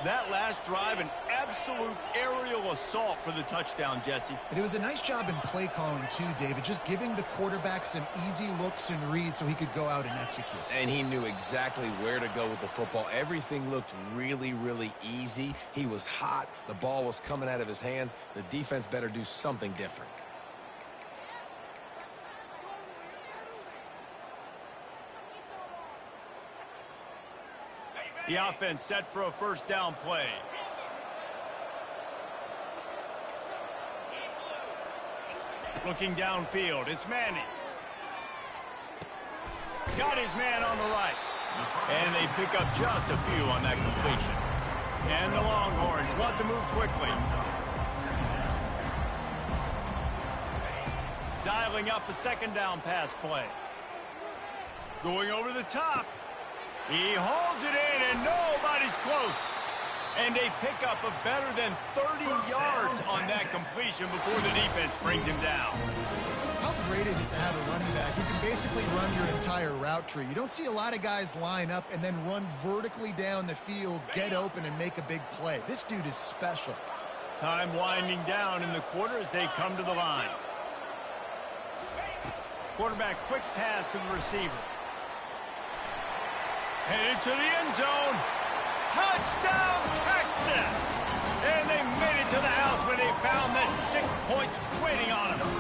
That last drive, an absolute aerial assault for the touchdown, Jesse. And it was a nice job in play calling too, David, just giving the quarterback some easy looks and reads so he could go out and execute. And he knew exactly where to go with the football. Everything looked really, really easy. He was hot. The ball was coming out of his hands. The defense better do something different. The offense set for a first down play. Looking downfield, it's Manning. Got his man on the right. And they pick up just a few on that completion. And the Longhorns want to move quickly. Dialing up a second down pass play. Going over the top. He holds it in, and nobody's close. And they pick up a better than 30 yards on that completion before the defense brings him down. How great is it to have a running back who can basically run your entire route tree? You don't see a lot of guys line up and then run vertically down the field, get open, and make a big play. This dude is special. Time winding down in the quarter as they come to the line. Quarterback quick pass to the receiver. Headed to the end zone. Touchdown, Texas! And they made it to the house when they found that 6 points waiting on them.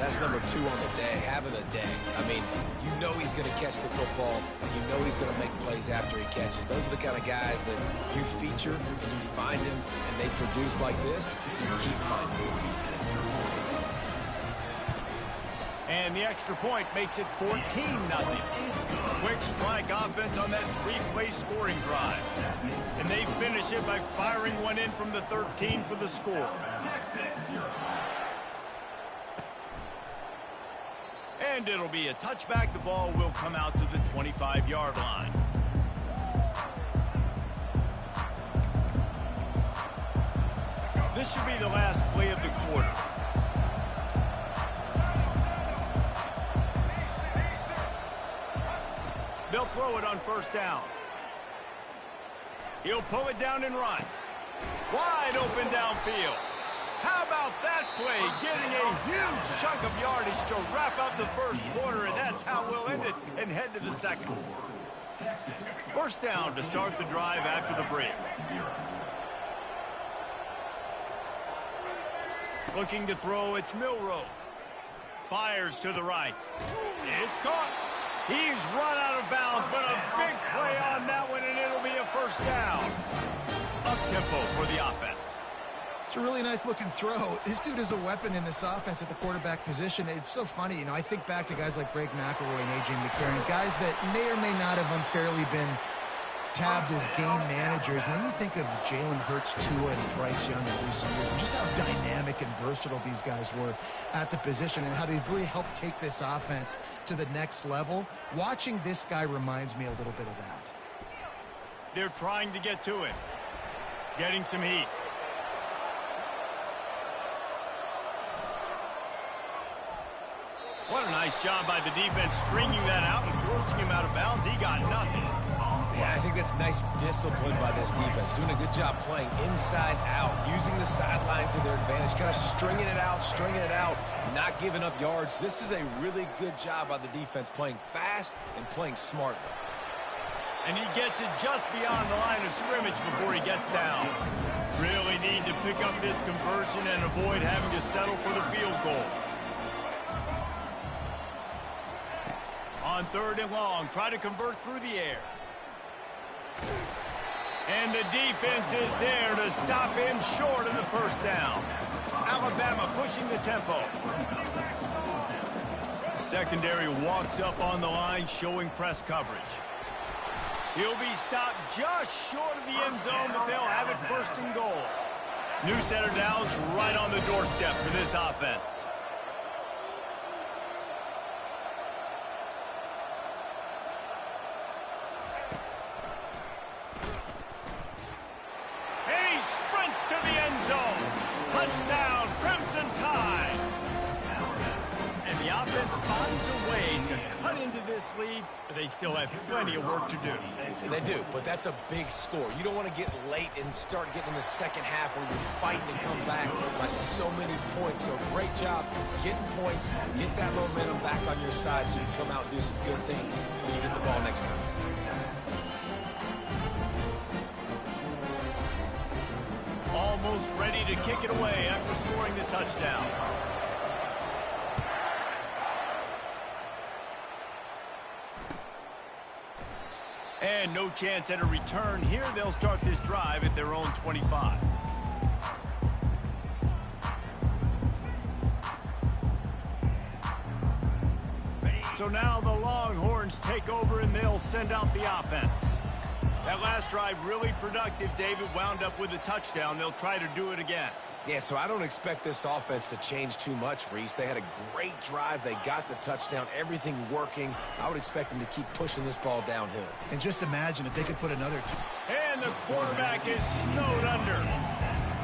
That's number 2 on the day, having a day. I mean, you know he's going to catch the football. You know he's going to make plays after he catches. Those are the kind of guys that you feature and you find them and they produce like this. You keep finding them. And the extra point makes it 14-0. Quick strike offense on that 3-play scoring drive. And they finish it by firing one in from the 13 for the score. And it'll be a touchback. The ball will come out to the 25-yard line. This should be the last play of the quarter. They'll throw it on first down. He'll pull it down and run. Wide open downfield. How about that play? Getting a huge chunk of yardage to wrap up the first quarter, and that's how we'll end it and head to the second. First down to start the drive after the break. Looking to throw, it's Milroe. Fires to the right. It's caught. He's run out of bounds, but a big play on that one, and it'll be a first down. Up-tempo for the offense. It's a really nice-looking throw. This dude is a weapon in this offense at the quarterback position. It's so funny. You know, I think back to guys like Greg McElroy and A.J. McCarron, guys that may or may not have unfairly been tabbed as game managers. And then you think of Jalen Hurts, Tua, and Bryce Young in recent years, and just how dynamic and versatile these guys were at the position and how they've really helped take this offense to the next level. Watching this guy reminds me a little bit of that. They're trying to get to it. Getting some heat. What a nice job by the defense stringing that out and forcing him out of bounds. He got nothing. Yeah, I think that's nice discipline by this defense. Doing a good job playing inside out, using the sideline to their advantage, kind of stringing it out, not giving up yards. This is a really good job by the defense, playing fast and playing smartly. And he gets it just beyond the line of scrimmage before he gets down. Really need to pick up this conversion and avoid having to settle for the field goal. On third and long, try to convert through the air. And the defense is there to stop him short of the first down. Alabama pushing the tempo. Secondary walks up on the line, showing press coverage. He'll be stopped just short of the end zone, but they'll have it first and goal. New set of downs right on the doorstep for this offense. To the end zone. Touchdown, Crimson Tide. And the offense finds a way to cut into this lead, but they still have plenty of work to do. And they do, but that's a big score. You don't want to get late and start getting in the second half where you're fighting to come back by so many points. So great job getting points, get that momentum back on your side so you can come out and do some good things when you get the ball next time. Almost ready to kick it away after scoring the touchdown. And no chance at a return here. They'll start this drive at their own 25. So now the Longhorns take over and they'll send out the offense. That last drive really productive. David wound up with a touchdown. They'll try to do it again. Yeah, so I don't expect this offense to change too much, Reese. They had a great drive. They got the touchdown, everything working. I would expect them to keep pushing this ball downhill. And just imagine if they could put another... And the quarterback is snowed under.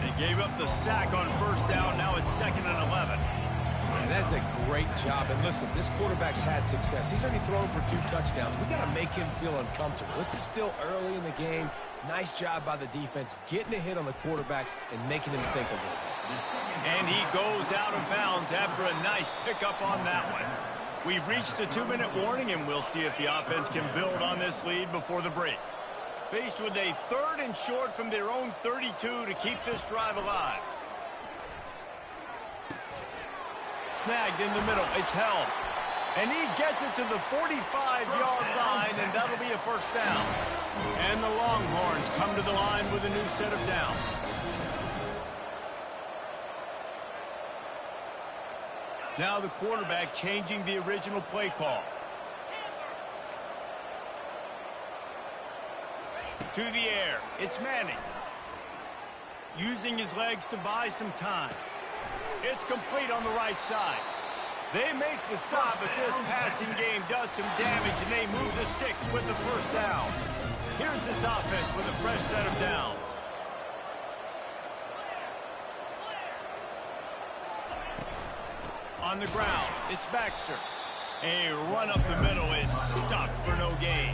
They gave up the sack on first down. Now it's 2nd and 11. Yeah, that's a great job. And listen, this quarterback's had success. He's already thrown for 2 touchdowns. We got to make him feel uncomfortable. This is still early in the game. Nice job by the defense, getting a hit on the quarterback and making him think a little bit. And he goes out of bounds after a nice pickup on that one. We've reached the 2-minute warning, and we'll see if the offense can build on this lead before the break. Faced with a 3rd and short from their own 32 to keep this drive alive. Snagged in the middle. It's held. And he gets it to the 45-yard line, and that'll be a first down. And the Longhorns come to the line with a new set of downs. Now the quarterback changing the original play call. To the air. It's Manning. Using his legs to buy some time. It's complete on the right side. They make the stop, but this passing game does some damage, and they move the sticks with the first down. Here's this offense with a fresh set of downs. On the ground, it's Baxter. A run up the middle is stuck for no gain.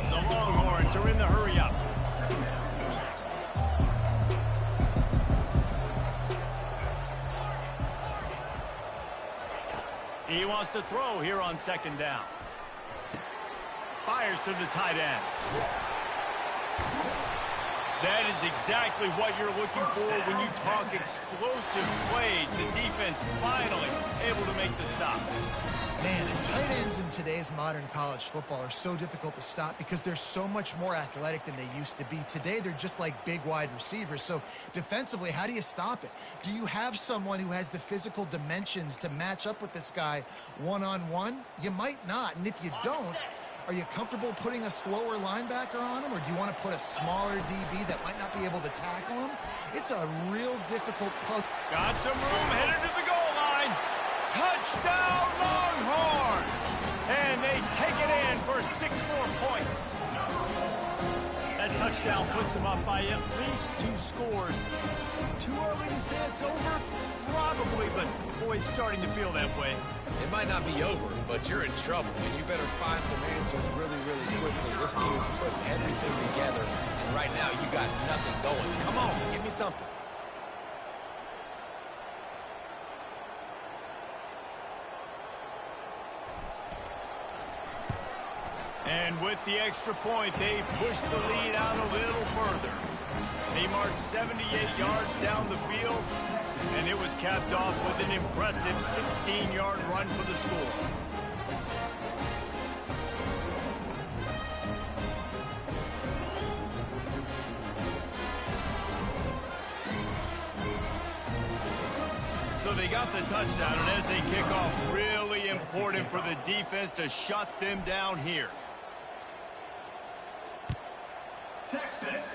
The Longhorns are in the hurry-up. He wants to throw here on 2nd down. Fires to the tight end. That is exactly what you're looking for when you talk explosive plays. The defense finally able to make the stop. Man, and tight ends in today's modern college football are so difficult to stop because they're so much more athletic than they used to be. Today, they're just like big wide receivers. So defensively, how do you stop it? Do you have someone who has the physical dimensions to match up with this guy one-on-one? You might not. And if you don't, are you comfortable putting a slower linebacker on him, or do you want to put a smaller DB that might not be able to tackle him? It's a real difficult puzzle. Got some room, headed to the goal line. Touchdown, Longhorn! And they take it in for 6 more points. That touchdown puts them up by at least 2 scores. Too early to say it's over? Probably, but boy, it's starting to feel that way. It might not be over, but you're in trouble, and you better find some answers really, really quickly. This team is putting everything together, and right now you got nothing going. Come on, give me something. And with the extra point, they push the lead out a little further. They marched 78 yards down the field, and it was capped off with an impressive 16-yard run for the score. So they got the touchdown, and as they kick off, really important for the defense to shut them down here. Texas.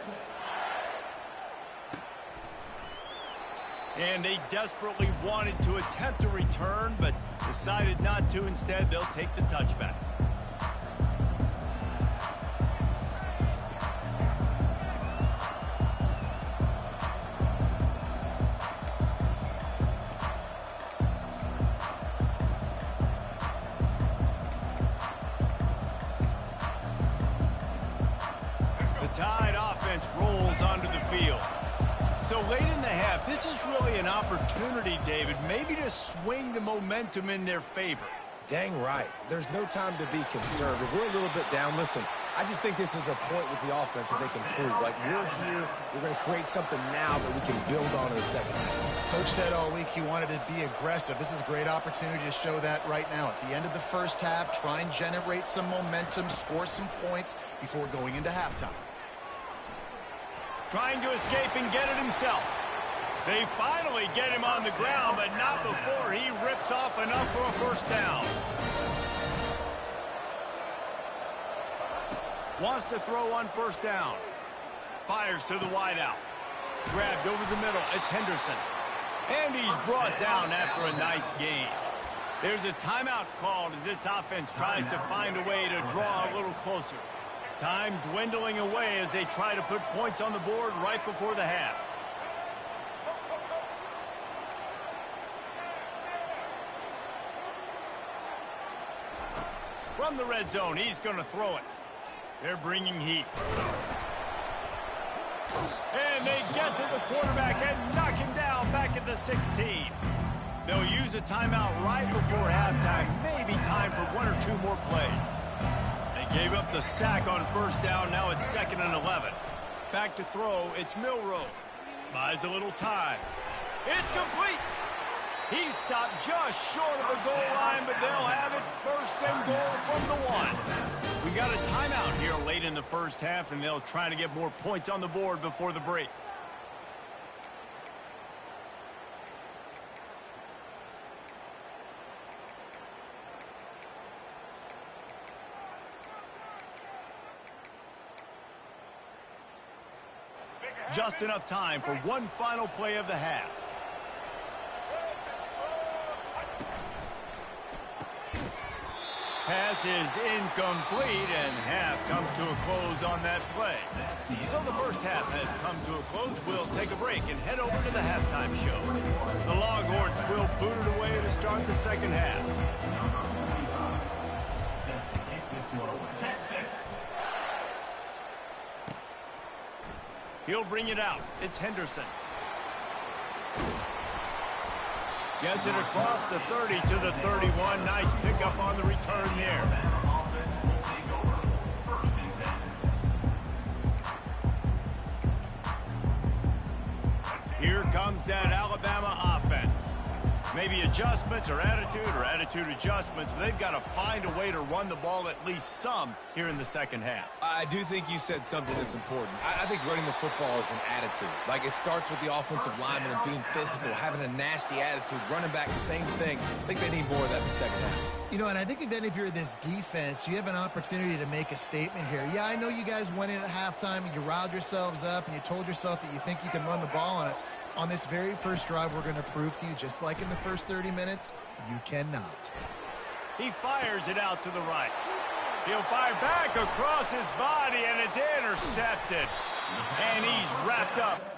And they desperately wanted to attempt a return, but decided not to. Instead, they'll take the touchback. offense rolls onto the field. So late in the half, this is really an opportunity, David, maybe to swing the momentum in their favor. Dang right. There's no time to be conservative. We're a little bit down. Listen, I just think this is a point with the offense that they can prove. Like, we're here, we're going to create something now that we can build on in the second half. Coach said all week he wanted to be aggressive. This is a great opportunity to show that right now. At the end of the first half, try and generate some momentum, score some points before going into halftime. Trying to escape and get it himself. They finally get him on the ground, but not before he rips off enough for a first down. Wants to throw on first down. Fires to the wideout. Grabbed over the middle. It's Henderson. And he's brought down after a nice gain. There's a timeout called as this offense tries to find a way to draw a little closer. Time dwindling away as they try to put points on the board right before the half. From the red zone, he's going to throw it. They're bringing heat. And they get to the quarterback and knock him down back at the 16. They'll use a timeout right before halftime. Maybe time for one or two more plays. They gave up the sack on first down. Now it's 2nd and 11. Back to throw. It's Milroe. Buys a little time. It's complete. He stopped just short of the goal line, but they'll have it 1st and goal from the 1. We got a timeout here late in the first half, and they'll try to get more points on the board before the break. Just enough time for one final play of the half. Pass is incomplete, and half comes to a close on that play. So the first half has come to a close. We'll take a break and head over to the halftime show. The Longhorns will boot it away to start the second half. He'll bring it out. It's Henderson. Gets it across the 30 to the 31. Nice pickup on the return there. Here comes that Alabama offense. Maybe adjustments or attitude adjustments. But they've got to find a way to run the ball at least some here in the second half. I do think you said something that's important. I think running the football is an attitude. Like, it starts with the offensive lineman and being physical, having a nasty attitude. Running back, same thing. I think they need more of that in the second half. You know, and I think even if you're this defense, you have an opportunity to make a statement here. Yeah, I know you guys went in at halftime and you riled yourselves up and you told yourself that you think you can run the ball on us. On this very first drive, we're going to prove to you, just like in the first 30 minutes, you cannot. He fires it out to the right. He'll fire back across his body, and it's intercepted. And he's wrapped up.